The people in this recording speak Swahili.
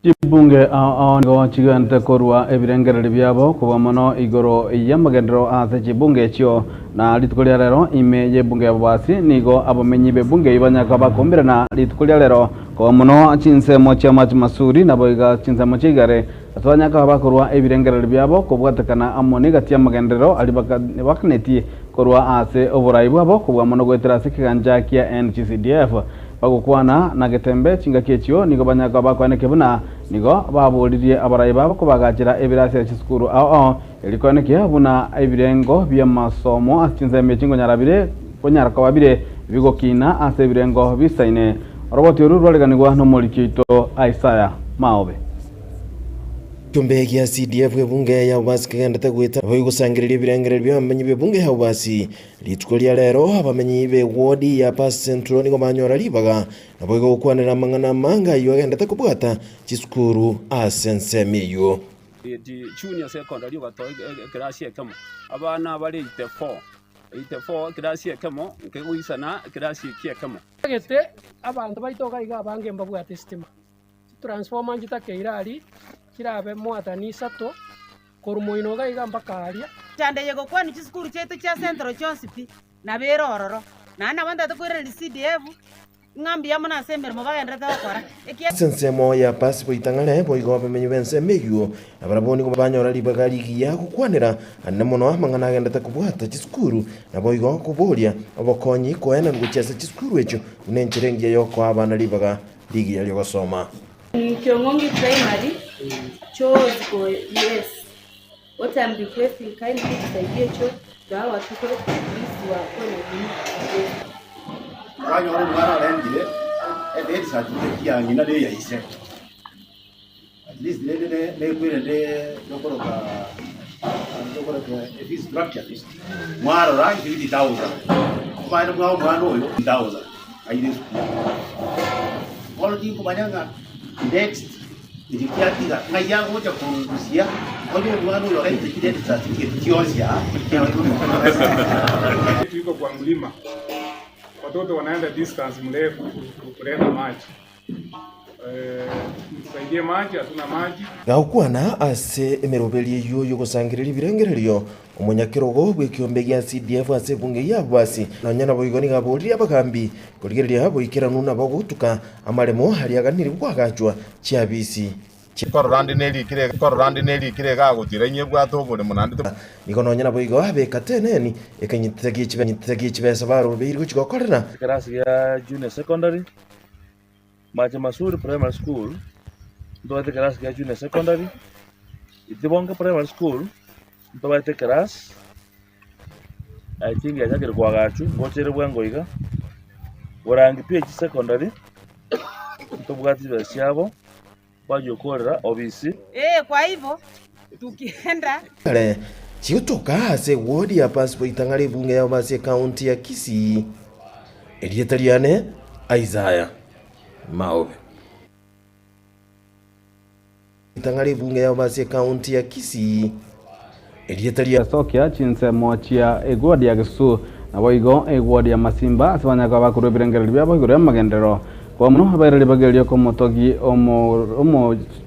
Chibunge ngo chigante korwa ebirengereri byabo kuba mono igoro yamagendero ase chibunge chyo na litukolia lero ime yebunge abasi nigo abamenyi bebunge ibanyaka bakombera na litukolia lero kuba mono Chinsa mocha masuri na boiga Chinsa mochigare atwanyaka bakorwa ebirengereri byabo kubwatakana amoni gati yamagendero alibaka bakaneti korwa ase oborai bwabo kuba mono gwetera sikiganja kia NCCDF bagukwana na Getembe chingakechyo nigo banyaka bakwane kebuna nigo baburirie abarai babo kubagakira ebirase cy'isukuru aho elikwaneke buna ebirengo by'amasomo asinze mechingo nyarabire konyara kababire bigokina ase ebirengo bisaine roboti ruraleganirwa no mulikito Isaiah Maobe Getembe ya CDF bunge ya ubasi kagenda gwita hoyi gusangirira ibirengerero by'abamenyi bebunge ya ubasi litukolia lero abamenyi be wodi ya Pass Central nigo banyora libaga nabo gukwanira mangana manga yo agenda kubwata cy'isukuru asense miyo di junior secondary batoye class ya kamo abana bari 84 class ya kamo nkeguyisana class ya kamo gete abantu baitoka iga bange mbabwate system transformer njitake irali kirabe mwatani sato korumoino ga iga mbakaria cyande yego kwani cy'isukuru cyetu cya centro cyonsipi na berororo nana banda tukwera CDF ngambi yamuna asembere mo bagenda bakora sensemo ya pasi boitangale boigo abamenyi bense meyo abaraboni ko banyora libagali ya kukwanira anamono mangana agenda takubwata cy'isukuru na boigo kubolia abokonyi ko ena ngucyasa cy'isukuru echo unencherenge yo kwa abana libaga ligi ya gosoma Ekeonga primary chose go yes. What I'm requesting kindly tusaidie cho dawa watoto polisi wa kona ni. Wanyo mwana lengile ede certificate ya ngina de ya ise. At least le kwere de dokoroka if structure is mwaro ra ngidi dauza. Mwana mwana oyo dauza. Aide school. Kubanyanga next ikiatika ngaya ngoja kuruhusia wale mwana yule aitike certificate kiosia tuko kwa mlima watoto wanaenda distance mrefu kuleta maji tusaidie maji hatuna maji gaukwana ase emerobeli yo gusangirira ibirengerero umunyakirogo bw'Ekeonga ya CDF ase bunge ya basi na nyana boigoni gaburira abagambi kurigereria habo ikiranu na bagutuka amaremo hari aganiri bwagacwa cyabisi kororandi neli kire gagutiranye bwatobore munandi niko no nyana boigo abekateneni ekanyitegi kibesa baro beirgo kigokorera class ya junior secondary Macha Masuri primary school ndoate class ya junior secondary itibonga primary school ndoate class I think ya jakere kwa gachu ngochere bwangoiga orangi PH secondary ntobwati bashabo bajokorera obisi kwa hivyo tukienda chiotoka ase wodi ya passport itangale bunge ya basi county ya Kisii elietaliane Isaiah Maobe itangale bunge ya basi county ya Kisii elietalia sokia Chinsa mocha egwadi ya Gesu na boigo egwadi ya Masimba asabanyaka bakuru birengereri byabo igoro yamagendero kwa muno abayirali bagelyo ko motogi omo